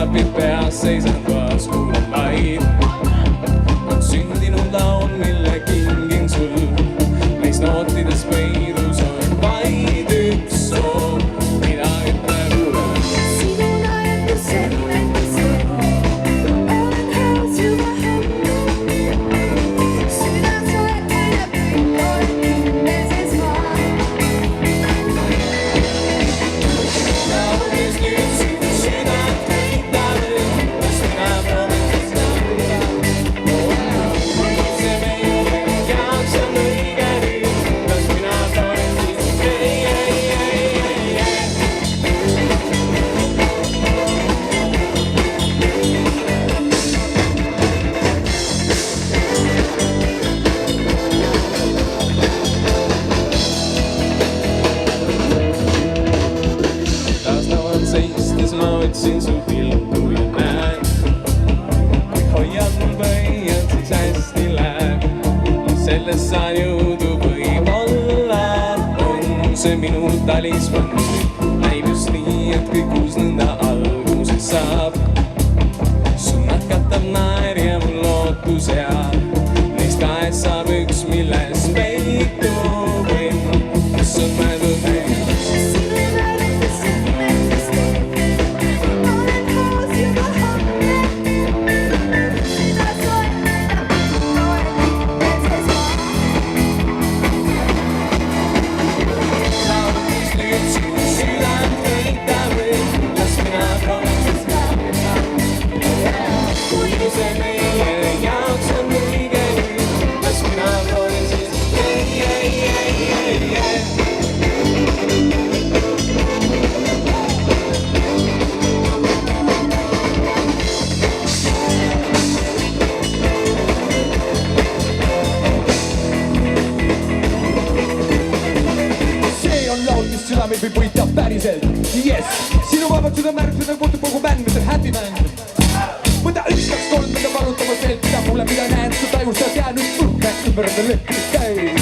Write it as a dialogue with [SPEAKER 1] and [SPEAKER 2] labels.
[SPEAKER 1] klapid peas, seisan toas, kuulan vaid. On sündinud laul, mille kingin sul. Neis nootides peidus on vaid üks soov, mida ütleb mulle.
[SPEAKER 2] Sinu naeru selline see, olen häälus juba homme. Süda soe aina olen pingeses maa.
[SPEAKER 1] Laulis nüüd sinu südant peitame, kas mina proovin siis laulda. See meie jaoks on õige nüüd, kas mina proovin siis taas lauan seistes ma otsin su pilku ja näen, kui hoiad mul pöiad, siis hästi läheb. Sellest saan jõudu võib-olla, on see minu talismann. Näib just nii, et kõik uus nõnda alguse saab. Su nahkatab naer ja mul lootus hea. Neist kahest saab üks, milles peitub õnn, mis on mõeldud meie.
[SPEAKER 2] Sinu naeru selline see, olen häälus juba homme. Süda soe aina olen pingeses maa.
[SPEAKER 1] Laulis nüüd sinu südant peitame, las mina proovin siis laulda. Kuigi see meie jaoks on õige nüüd, las mina proovin siis
[SPEAKER 3] See on laul, mis südameid võib võita päriselt. Yes, sinu vabad südamärksed muutub kogu bänd, mis on happy band. Võta 1, 2, 3, mida valutama seelt, mida mulle, mida näen, su tajust saad jäänud purk, äkki pöörda lõhki käi.